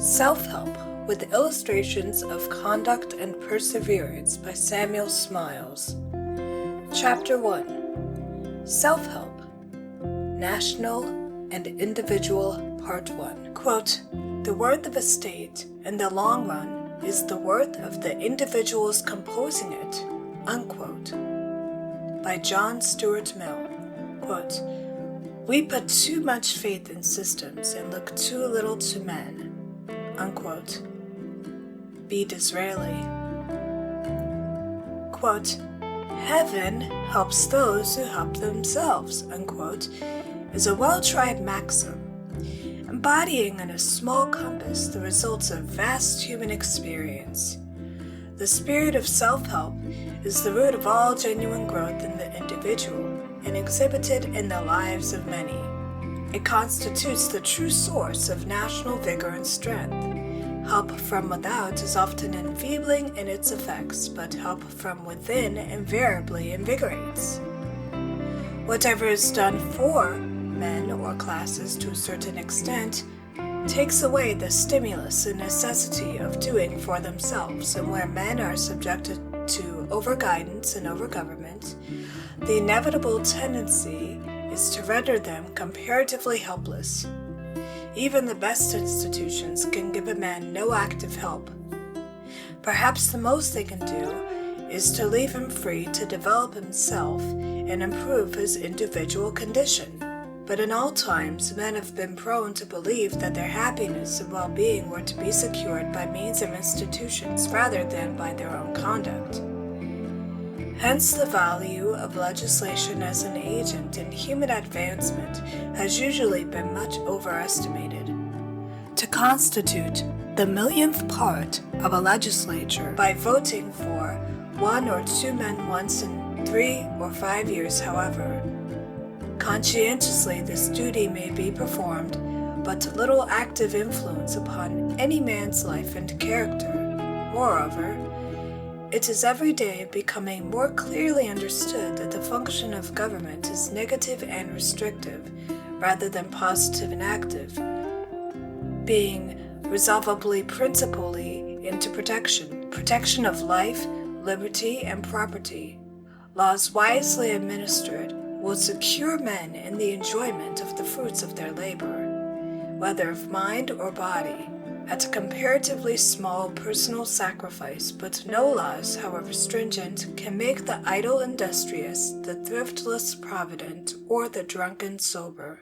Self-Help with Illustrations of Conduct and Perseverance by Samuel Smiles. Chapter 1. Self-Help, National and Individual, Part 1. Quote, "The worth of a state, in the long run, is the worth of the individuals composing it." Unquote. By John Stuart Mill. Quote, "We put too much faith in systems and look too little to men." Unquote. B. Disraeli. Quote, "Heaven helps those who help themselves," unquote, is a well-tried maxim, embodying in a small compass the results of vast human experience. The spirit of self-help is the root of all genuine growth in the individual and exhibited in the lives of many. It constitutes the true source of national vigor and strength. Help from without is often enfeebling in its effects, but help from within invariably invigorates. Whatever is done for men or classes to a certain extent takes away the stimulus and necessity of doing for themselves, and where men are subjected to over-guidance and over-government, the inevitable tendency is to render them comparatively helpless. Even the best institutions can give a man no active help. Perhaps the most they can do is to leave him free to develop himself and improve his individual condition. But in all times, men have been prone to believe that their happiness and well-being were to be secured by means of institutions rather than by their own conduct. Hence, the value of legislation as an agent in human advancement has usually been much overestimated. To constitute the millionth part of a legislature by voting for one or two men once in 3 or 5 years, however conscientiously this duty may be performed, but little active influence upon any man's life and character. Moreover, it is every day becoming more clearly understood that the function of government is negative and restrictive, rather than positive and active, being resolvably principally into protection of life, liberty, and property. Laws wisely administered will secure men in the enjoyment of the fruits of their labor, whether of mind or body, at a comparatively small personal sacrifice, but no laws, however stringent, can make the idle industrious, the thriftless provident, or the drunken sober.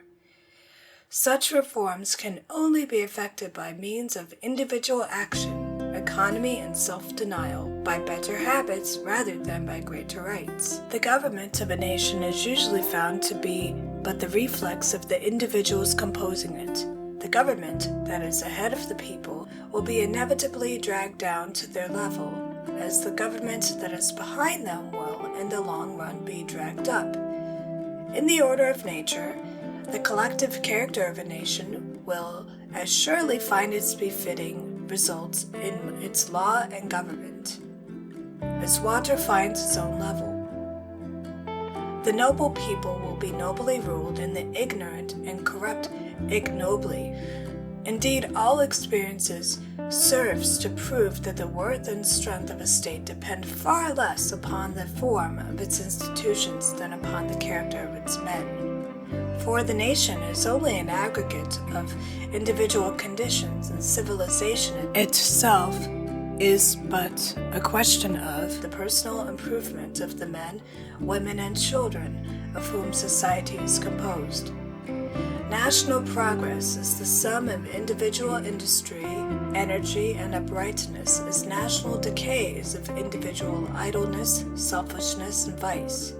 Such reforms can only be effected by means of individual action, economy, and self-denial, by better habits rather than by greater rights. The government of a nation is usually found to be but the reflex of the individuals composing it. The government that is ahead of the people will be inevitably dragged down to their level, as the government that is behind them will, in the long run, be dragged up. In the order of nature, the collective character of a nation will as surely find its befitting results in its law and government, as water finds its own level. The noble people will be nobly ruled, and the ignorant and corrupt ignobly. Indeed, all experiences serves to prove that the worth and strength of a state depend far less upon the form of its institutions than upon the character of its men. For the nation is only an aggregate of individual conditions, and civilization itself is but a question of the personal improvement of the men, women, and children of whom society is composed. National progress is the sum of individual industry, energy, and uprightness, as national decay is of individual idleness, selfishness, and vice.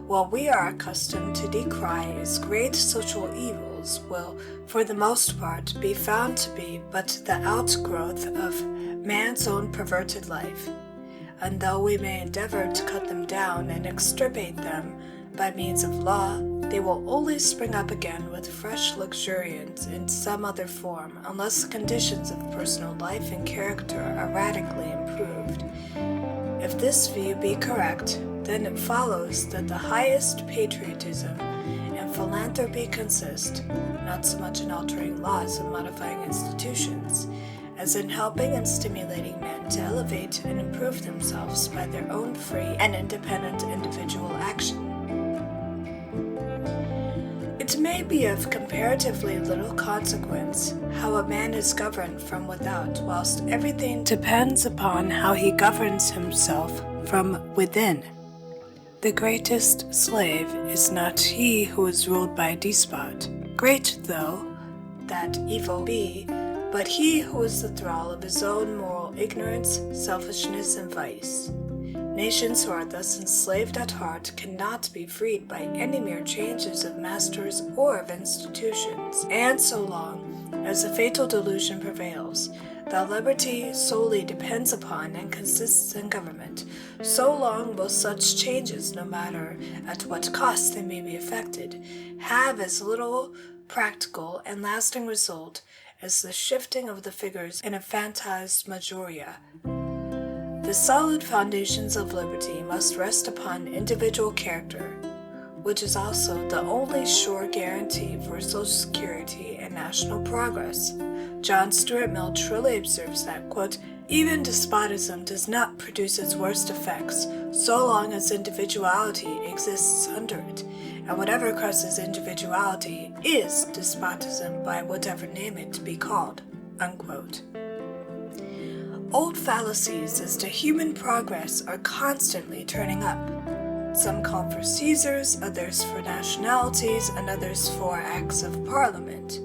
While we are accustomed to decry as great social evils will, for the most part, be found to be but the outgrowth of man's own perverted life, and though we may endeavor to cut them down and extirpate them by means of law, they will only spring up again with fresh luxuriance in some other form, unless the conditions of personal life and character are radically improved. If this view be correct, then it follows that the highest patriotism and philanthropy consist, not so much in altering laws and modifying institutions, as in helping and stimulating men to elevate and improve themselves by their own free and independent individual action. It may be of comparatively little consequence how a man is governed from without, whilst everything depends upon how he governs himself from within. The greatest slave is not he who is ruled by a despot, great though that evil be, but he who is the thrall of his own moral ignorance, selfishness, and vice. Nations who are thus enslaved at heart cannot be freed by any mere changes of masters or of institutions, and so long as the fatal delusion prevails that liberty solely depends upon and consists in government, so long will such changes, no matter at what cost they may be effected, have as little practical and lasting result as the shifting of the figures in a phantasmagoria. The solid foundations of liberty must rest upon individual character, which is also the only sure guarantee for social security and national progress. John Stuart Mill truly observes that, quote, even despotism does not produce its worst effects so long as individuality exists under it, and whatever crosses individuality is despotism by whatever name it be called, unquote. Old fallacies as to human progress are constantly turning up. Some call for Caesars, others for nationalities, and others for acts of parliament.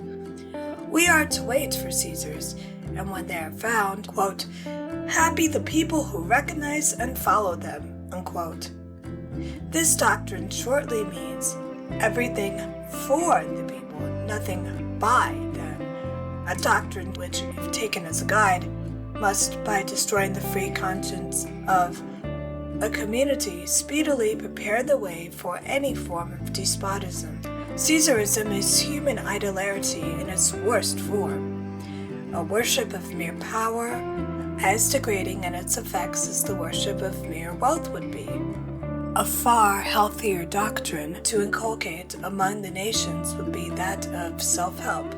We are to wait for Caesars, and when they are found, quote, happy the people who recognize and follow them, unquote. This doctrine shortly means everything for the people, nothing by them. A doctrine which, if taken as a guide, must, by destroying the free conscience of a community, speedily prepare the way for any form of despotism. Caesarism is human idolatry in its worst form, a worship of mere power, as degrading in its effects as the worship of mere wealth would be. A far healthier doctrine to inculcate among the nations would be that of self-help.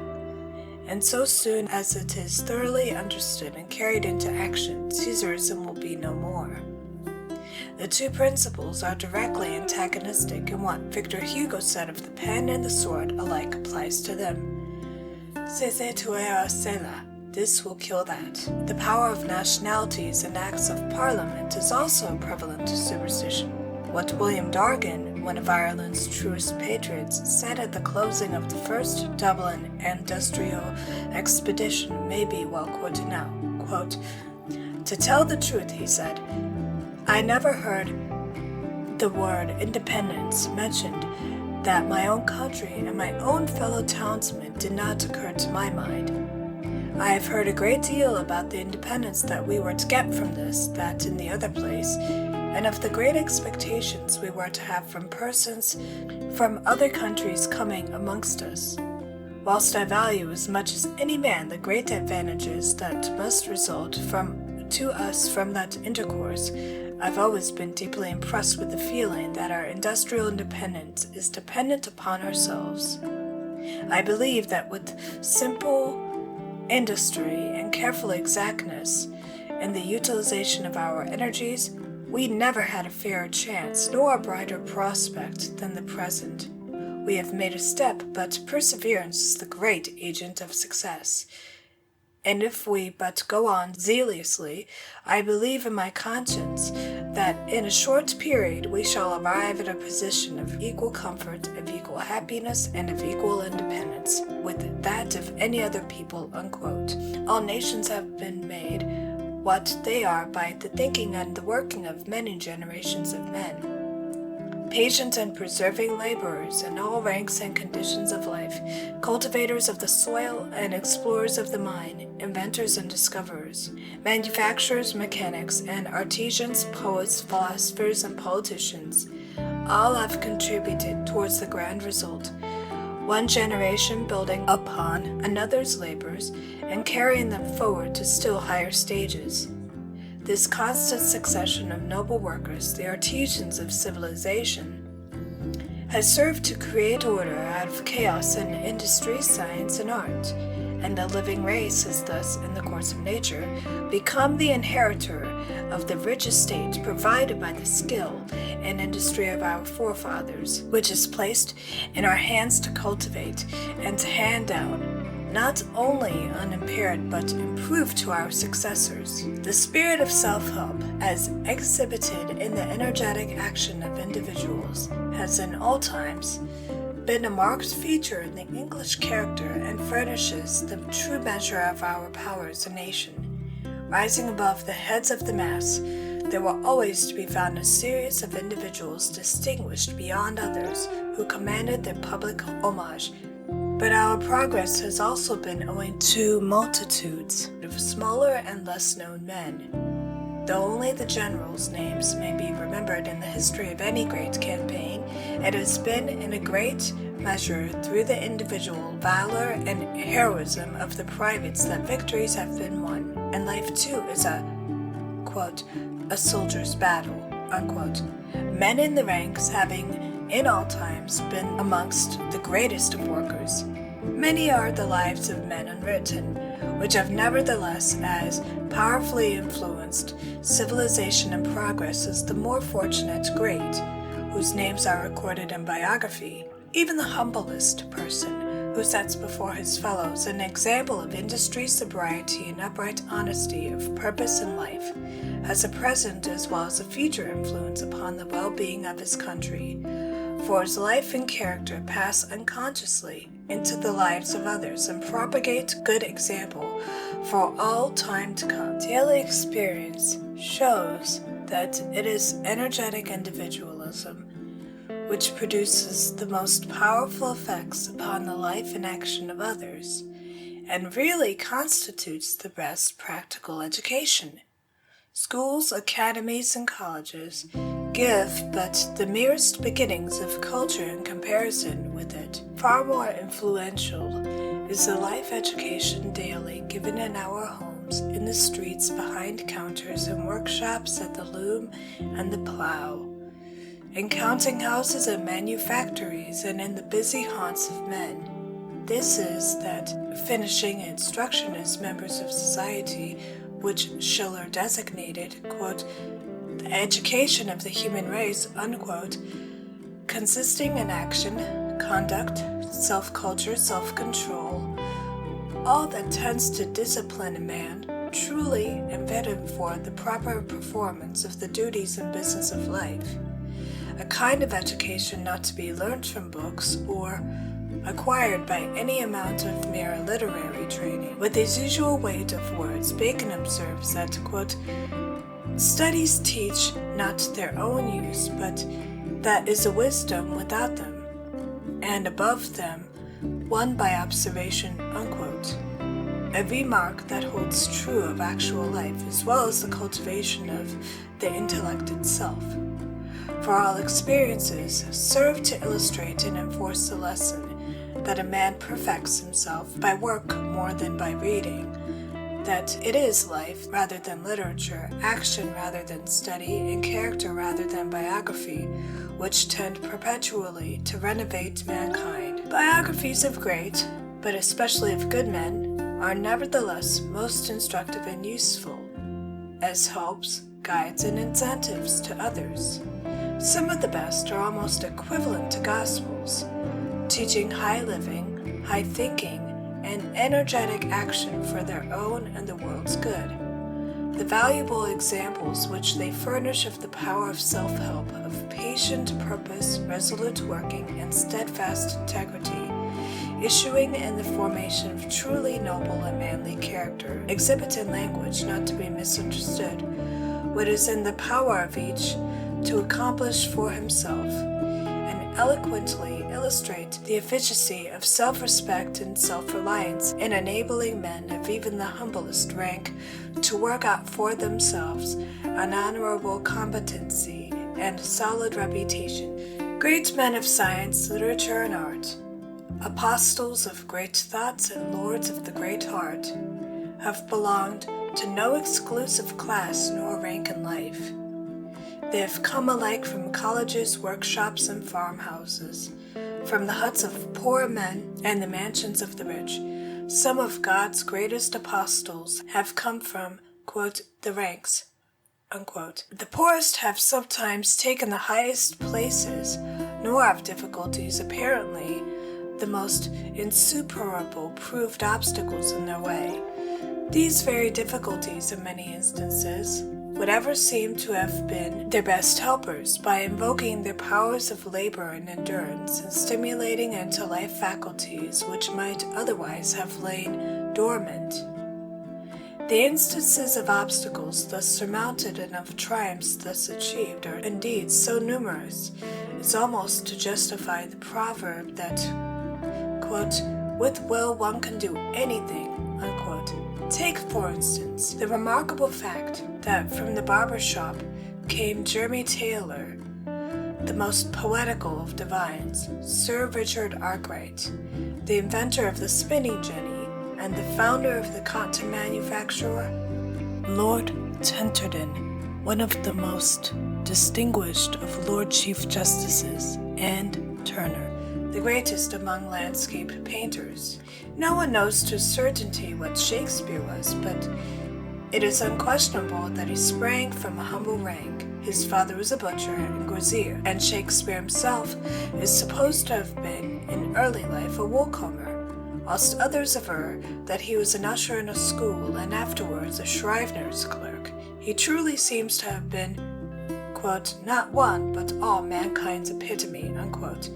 And so soon as it is thoroughly understood and carried into action, Caesarism will be no more. The two principles are directly antagonistic, and what Victor Hugo said of the pen and the sword alike applies to them. Cese tuera cela, this will kill that. The power of nationalities and acts of parliament is also prevalent to superstition. What William Dargan, one of Ireland's truest patriots, said at the closing of the first Dublin industrial expedition may be well quoted now. Quote, to tell the truth, he said, I never heard the word independence mentioned that my own country and my own fellow townsmen did not occur to my mind. I have heard a great deal about the independence that we were to get from this, that, and the other place, and of the great expectations we were to have from persons from other countries coming amongst us. Whilst I value as much as any man the great advantages that must result to us from that intercourse, I've always been deeply impressed with the feeling that our industrial independence is dependent upon ourselves. I believe that with simple industry and careful exactness in the utilization of our energies, we never had a fairer chance nor a brighter prospect than the present. We have made a step, but perseverance is the great agent of success. And if we but go on zealously, I believe in my conscience that in a short period we shall arrive at a position of equal comfort, of equal happiness, and of equal independence with that of any other people, unquote. All nations have been made what they are by the thinking and the working of many generations of men. Patient and persevering laborers in all ranks and conditions of life, cultivators of the soil and explorers of the mine, inventors and discoverers, manufacturers, mechanics, and artisans, poets, philosophers, and politicians, all have contributed towards the grand result. One generation building upon another's labors and carrying them forward to still higher stages. This constant succession of noble workers, the artisans of civilization, has served to create order out of chaos in industry, science, and art, and the living race has thus, in the course of nature, become the inheritor of the rich estate provided by the skill and industry of our forefathers, which is placed in our hands to cultivate and to hand down, not only unimpaired but improved to our successors. The spirit of self-help, as exhibited in the energetic action of individuals, has in all times been a marked feature in the English character and furnishes the true measure of our power as a nation. Rising above the heads of the mass, there will always to be found a series of individuals distinguished beyond others who commanded their public homage, but our progress has also been owing to multitudes of smaller and less known men. Though only the generals' names may be remembered in the history of any great campaign, it has been in a great measure through the individual valor and heroism of the privates that victories have been won, and life too is a, quote, a soldier's battle, unquote. Men in the ranks having in all times been amongst the greatest of workers. Many are the lives of men unwritten, which have nevertheless as powerfully influenced civilization and progress as the more fortunate great, whose names are recorded in biography. Even the humblest person, who sets before his fellows an example of industry, sobriety, and upright honesty of purpose in life, has a present as well as a future influence upon the well-being of his country, for his life and character pass unconsciously into the lives of others and propagate good example for all time to come. Daily experience shows that it is energetic individualism which produces the most powerful effects upon the life and action of others, and really constitutes the best practical education. Schools, academies, and colleges give but the merest beginnings of culture in comparison with it. Far more influential is the life education daily given in our homes, in the streets, behind counters, in workshops, at the loom and the plow, in counting houses and manufactories, and in the busy haunts of men. This is that finishing instruction as members of society, which Schiller designated, quote, the education of the human race, unquote, consisting in action, conduct, self-culture, self-control, all that tends to discipline a man, truly and fit him for the proper performance of the duties and business of life. A kind of education not to be learnt from books or acquired by any amount of mere literary training. With his usual weight of words, Bacon observes that, quote, studies teach not their own use, but that is a wisdom without them, and above them, won by observation, unquote. A remark that holds true of actual life as well as the cultivation of the intellect itself. For all experiences serve to illustrate and enforce the lesson that a man perfects himself by work more than by reading, that it is life rather than literature, action rather than study, and character rather than biography, which tend perpetually to renovate mankind. Biographies of great, but especially of good men, are nevertheless most instructive and useful, as helps, guides, and incentives to others. Some of the best are almost equivalent to Gospels, teaching high living, high thinking, and energetic action for their own and the world's good. The valuable examples which they furnish of the power of self-help, of patient purpose, resolute working, and steadfast integrity, issuing in the formation of truly noble and manly character, exhibit in language not to be misunderstood what is in the power of each to accomplish for himself, and eloquently illustrate the efficacy of self-respect and self-reliance in enabling men of even the humblest rank to work out for themselves an honorable competency and solid reputation. Great men of science, literature, and art, apostles of great thoughts and lords of the great heart, have belonged to no exclusive class nor rank in life. They have come alike from colleges, workshops, and farmhouses, from the huts of poor men and the mansions of the rich, some of God's greatest apostles have come from, quote, the ranks, unquote. The poorest have sometimes taken the highest places, nor have difficulties, apparently, the most insuperable proved obstacles in their way. These very difficulties, in many instances, would ever seem to have been their best helpers by invoking their powers of labor and endurance and stimulating into life faculties which might otherwise have lain dormant. The instances of obstacles thus surmounted and of triumphs thus achieved are indeed so numerous as almost to justify the proverb that, quote, with will one can do anything, unquote. Take, for instance, the remarkable fact that from the barber shop came Jeremy Taylor, the most poetical of divines, Sir Richard Arkwright, the inventor of the spinning jenny, and the founder of the cotton manufacturer, Lord Tenterden, one of the most distinguished of Lord Chief Justices, and Turner, the greatest among landscape painters. No one knows to certainty what Shakespeare was, but it is unquestionable that he sprang from a humble rank. His father was a butcher and grazier, and Shakespeare himself is supposed to have been, in early life, a woolcomber, whilst others aver that he was an usher in a school and afterwards a Scrivener's clerk. He truly seems to have been, quote, not one, but all mankind's epitome, unquote.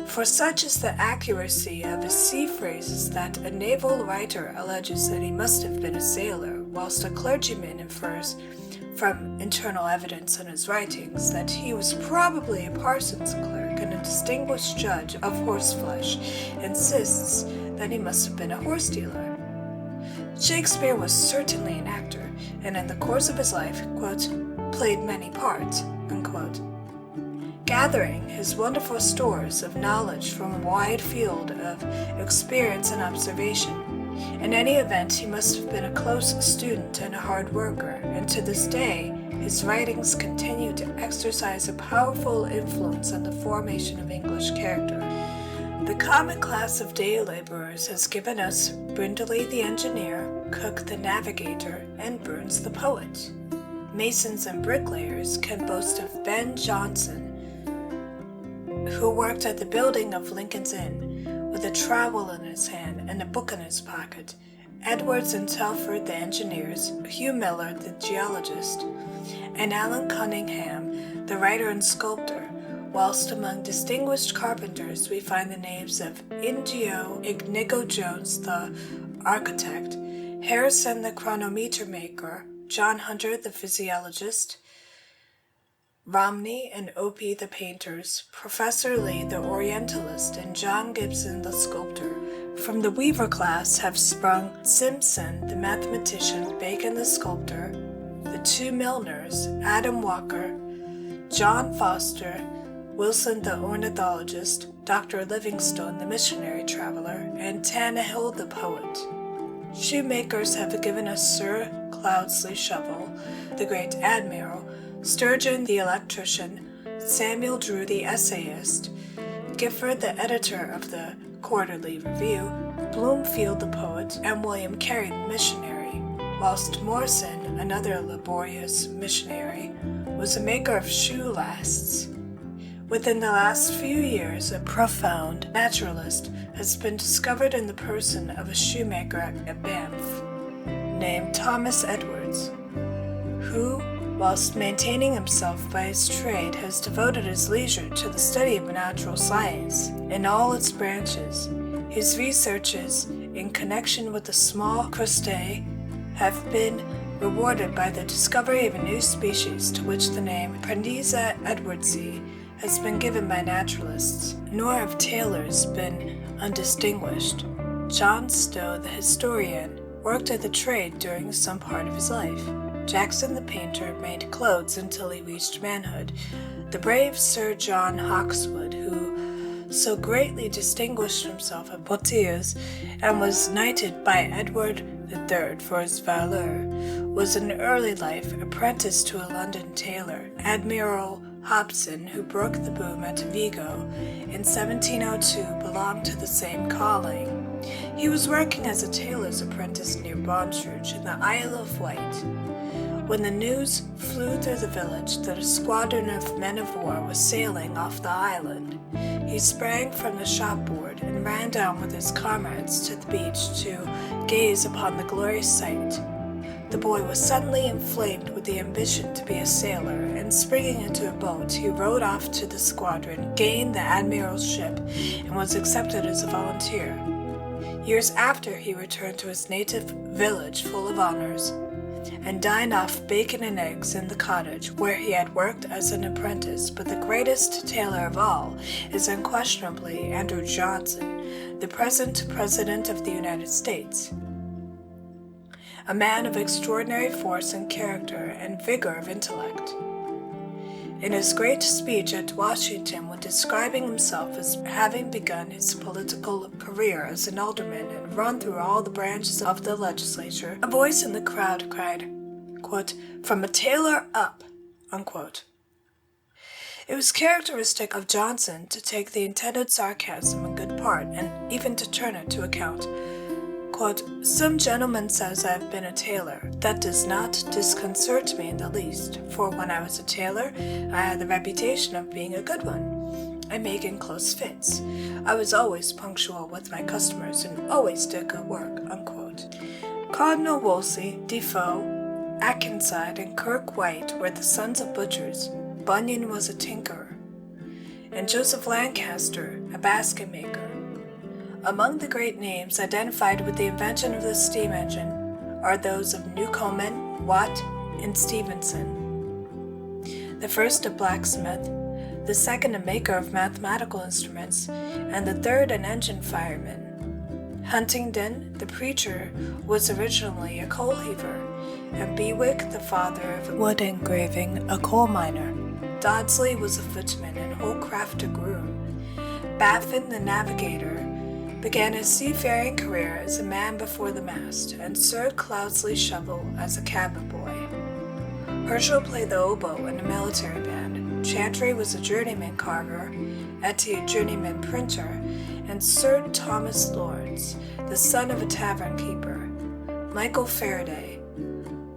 For such is the accuracy of his sea phrases that a naval writer alleges that he must have been a sailor, whilst a clergyman infers from internal evidence in his writings that he was probably a parson's clerk, and a distinguished judge of horseflesh insists that he must have been a horse dealer. Shakespeare was certainly an actor, and in the course of his life, quote, played many parts, unquote. Gathering his wonderful stores of knowledge from a wide field of experience and observation. In any event, he must have been a close student and a hard worker, and to this day his writings continue to exercise a powerful influence on the formation of English character. The common class of day laborers has given us Brindley the engineer, Cook the navigator, and Burns the poet. Masons and bricklayers can boast of Ben Jonson, who worked at the building of Lincoln's Inn, with a trowel in his hand and a book in his pocket, Edwards and Telford the engineers, Hugh Miller the geologist, and Alan Cunningham the writer and sculptor, whilst among distinguished carpenters we find the names of Inigo Jones the architect, Harrison the chronometer maker, John Hunter the physiologist, Romney and Opie the painters, Professor Lee the orientalist, and John Gibson the sculptor. From the weaver class have sprung Simpson the mathematician, Bacon the sculptor, the two milliners, Adam Walker, John Foster, Wilson the ornithologist, Dr. Livingstone the missionary traveler, and Tannahill the poet. Shoemakers have given us Sir Cloudesley Shovel, the great admiral, Sturgeon the electrician, Samuel Drew the essayist, Gifford the editor of the Quarterly Review, Bloomfield the poet, and William Carey the missionary, whilst Morrison, another laborious missionary, was a maker of shoe lasts. Within the last few years, a profound naturalist has been discovered in the person of a shoemaker at Banff, named Thomas Edwards, who, whilst maintaining himself by his trade, has devoted his leisure to the study of natural science in all its branches. His researches in connection with the small crustacea have been rewarded by the discovery of a new species to which the name Prandisa edwardsi has been given by naturalists, nor have tailors been undistinguished. John Stowe, the historian, worked at the trade during some part of his life. Jackson the painter made clothes until he reached manhood. The brave Sir John Hawkeswood, who so greatly distinguished himself at Poitiers and was knighted by Edward III for his valour, was in early life apprenticed to a London tailor. Admiral Hobson, who broke the boom at Vigo in 1702, belonged to the same calling. He was working as a tailor's apprentice near Bonchurch in the Isle of Wight, when the news flew through the village that a squadron of men of war was sailing off the island. He sprang from the shopboard and ran down with his comrades to the beach to gaze upon the glorious sight. The boy was suddenly inflamed with the ambition to be a sailor, and springing into a boat, he rowed off to the squadron, gained the admiral's ship, and was accepted as a volunteer. Years after, he returned to his native village full of honors, and dined off bacon and eggs in the cottage where he had worked as an apprentice. But the greatest tailor of all is unquestionably Andrew Johnson, the present President of the United States. A man of extraordinary force and character and vigor of intellect. In his great speech at Washington, when describing himself as having begun his political career as an alderman and run through all the branches of the legislature, a voice in the crowd cried, quote, "From a tailor up," unquote. It was characteristic of Johnson to take the intended sarcasm in good part, and even to turn it to account. Quote, "Some gentleman says I have been a tailor. That does not disconcert me in the least, for when I was a tailor, I had the reputation of being a good one, and making close fits. I was always punctual with my customers, and always did good work," unquote. Cardinal Wolsey, Defoe, Atkinside, and Kirk White were the sons of butchers. Bunyan was a tinkerer, and Joseph Lancaster, a basket maker. Among the great names identified with the invention of the steam engine are those of Newcomen, Watt, and Stephenson. The first a blacksmith, the second a maker of mathematical instruments, and the third an engine fireman. Huntingdon, the preacher, was originally a coal heaver, and Bewick, the father of wood engraving, a coal miner. Dodsley was a footman, and Holcraft a groom. Baffin, the navigator, began his seafaring career as a man before the mast, and Sir Cloudesley Shovel as a cabin boy. Herschel played the oboe in a military band. Chantrey was a journeyman carver, Etty a journeyman printer, and Sir Thomas Lawrence, the son of a tavern keeper. Michael Faraday,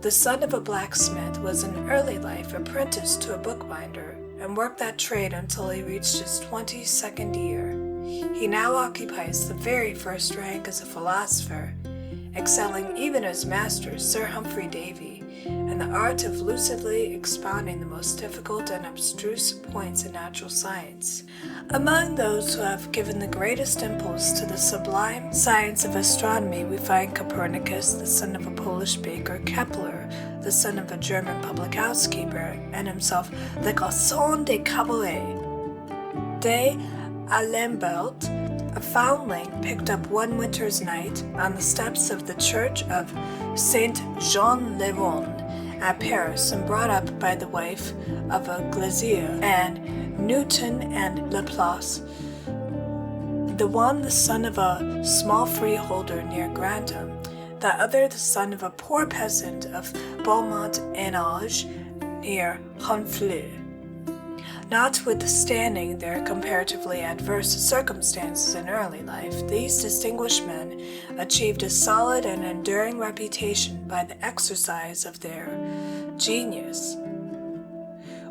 the son of a blacksmith, was in early life apprenticed to a bookbinder, and worked that trade until he reached his 22nd year. He now occupies the very first rank as a philosopher, excelling even his master, Sir Humphrey Davy, in the art of lucidly expounding the most difficult and abstruse points in natural science. Among those who have given the greatest impulse to the sublime science of astronomy, we find Copernicus, the son of a Polish baker, Kepler, the son of a German public house keeper, and himself the garçon de cabaret. De Alembert, a foundling, picked up one winter's night on the steps of the church of Saint Jean le Rond at Paris, and brought up by the wife of a glazier, and Newton and Laplace, the one the son of a small freeholder near Grantham, the other the son of a poor peasant of Beaumont-en-Auge near Honfleur. Notwithstanding their comparatively adverse circumstances in early life, these distinguished men achieved a solid and enduring reputation by the exercise of their genius,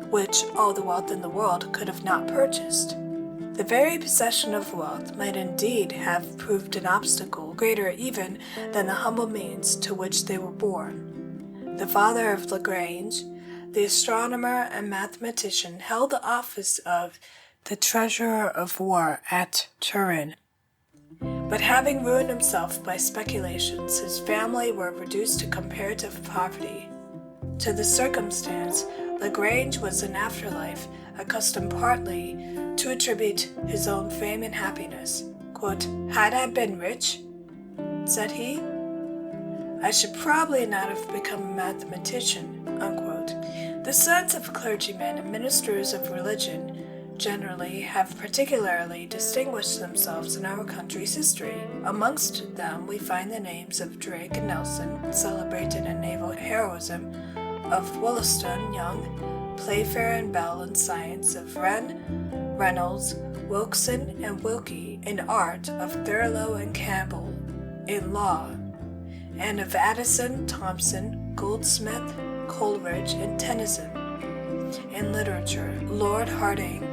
which all the wealth in the world could have not purchased. The very possession of wealth might indeed have proved an obstacle greater even than the humble means to which they were born. The father of Lagrange, the astronomer and mathematician, held the office of the Treasurer of War at Turin. But having ruined himself by speculations, his family were reduced to comparative poverty. To this circumstance, Lagrange was in after life accustomed partly to attribute his own fame and happiness. Quote, "Had I been rich," said he, "I should probably not have become a mathematician," unquote. The sons of clergymen and ministers of religion generally have particularly distinguished themselves in our country's history. Amongst them we find the names of Drake and Nelson, celebrated in naval heroism, of Wollaston, Young, Playfair and Bell in science, of Wren, Reynolds, Wilkson and Wilkie in art, of Thurlow and Campbell in law, and of Addison, Thompson, Goldsmith, Coleridge, and Tennyson in literature. Lord Hardinge,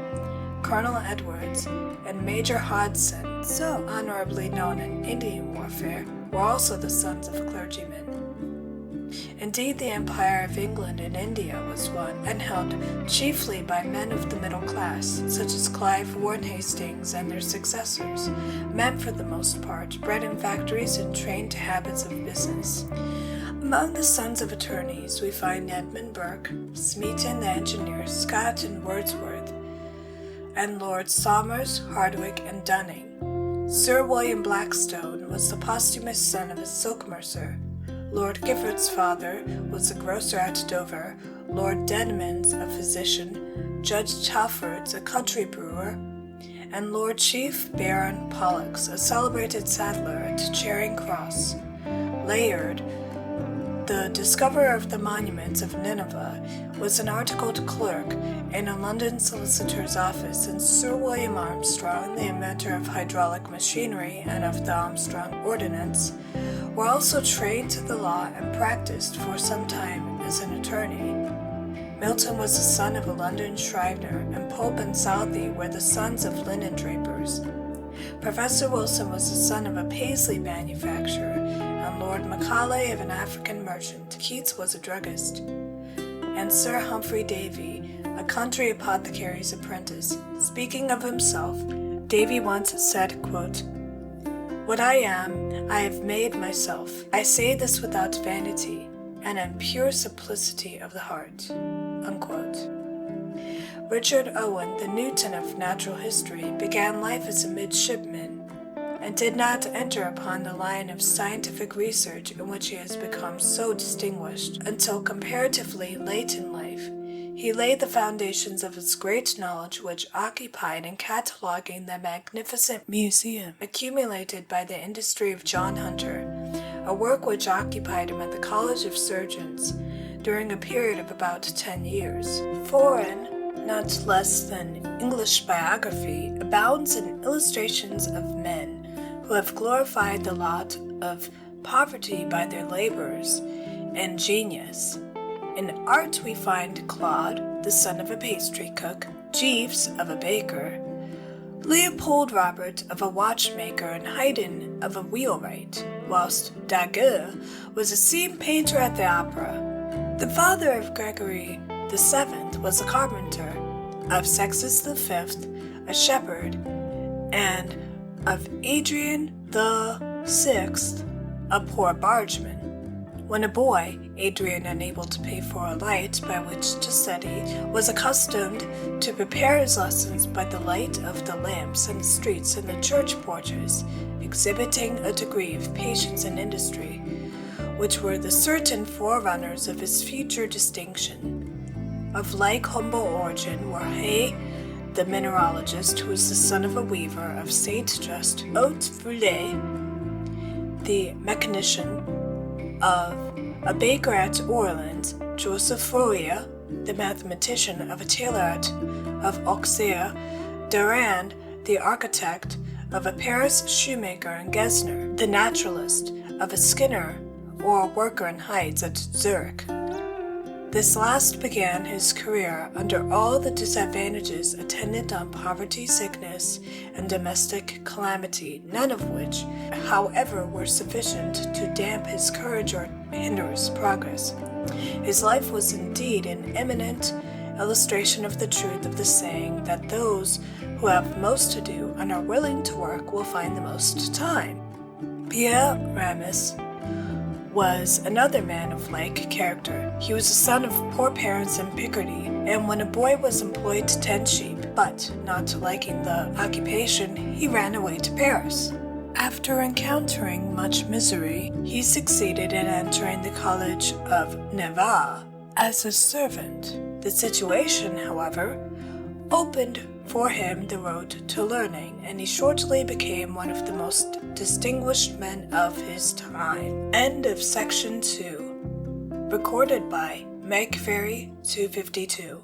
Colonel Edwards, and Major Hodson, so honorably known in Indian warfare, were also the sons of clergymen. Indeed, the Empire of England and India was won and held chiefly by men of the middle class, such as Clive, Warren Hastings, and their successors, men for the most part, bred in factories and trained to habits of business. Among the sons of attorneys, we find Edmund Burke, Smeaton the engineer, Scott and Wordsworth, and Lords Somers, Hardwicke, and Dunning. Sir William Blackstone was the posthumous son of a silk mercer. Lord Gifford's father was a grocer at Dover, Lord Denman's a physician, Judge Chalford's a country brewer, and Lord Chief Baron Pollux, a celebrated saddler at Charing Cross. Layard, the discoverer of the monuments of Nineveh, was an articled clerk in a London solicitor's office, and Sir William Armstrong, the inventor of hydraulic machinery and of the Armstrong Ordinance, were also trained to the law and practiced for some time as an attorney. Milton was the son of a London Scrivener, and Pope and Southey were the sons of linen drapers. Professor Wilson was the son of a Paisley manufacturer, and Lord Macaulay of an African merchant. Keats was a druggist, and Sir Humphrey Davy, a country apothecary's apprentice. Speaking of himself, Davy once said, quote, "What I am, I have made myself. I say this without vanity, and in pure simplicity of the heart." Unquote. Richard Owen, the Newton of natural history, began life as a midshipman, and did not enter upon the line of scientific research in which he has become so distinguished until comparatively late in life. He laid the foundations of his great knowledge, which occupied in cataloguing the magnificent museum accumulated by the industry of John Hunter, a work which occupied him at the College of Surgeons during a period of about 10 years. Foreign, not less than English biography, abounds in illustrations of men who have glorified the lot of poverty by their labors and genius. In art we find Claude, the son of a pastry cook, Jeeves of a baker, Leopold Robert of a watchmaker, and Haydn of a wheelwright, whilst Daguerre was a scene painter at the opera. The father of Gregory VII was a carpenter, of Sextus V a shepherd, and of Adrian VI a poor bargeman. When a boy, Adrian, unable to pay for a light by which to study, was accustomed to prepare his lessons by the light of the lamps in the streets and the church porches, exhibiting a degree of patience and industry, which were the certain forerunners of his future distinction. Of like humble origin were Hay, the mineralogist, who was the son of a weaver of Saint Just Haute-Brûlé, the mechanician of a baker at Orleans, Joseph Fourier, the mathematician of a tailor of Auxerre, Durand, the architect of a Paris shoemaker in Gesner, the naturalist of a skinner or a worker in hides at Zurich. This last began his career under all the disadvantages attendant on poverty, sickness, and domestic calamity, none of which, however, were sufficient to damp his courage or hinder his progress. His life was indeed an eminent illustration of the truth of the saying that those who have most to do and are willing to work will find the most time. Pierre Ramus was another man of like character. He was the son of poor parents in Picardy, and when a boy was employed to tend sheep, but not liking the occupation, he ran away to Paris. After encountering much misery, he succeeded in entering the College of Navarre as a servant. The situation, however, opened for him the road to learning, and he shortly became one of the most distinguished men of his time. End of section 2. Recorded by Meg Ferry 252.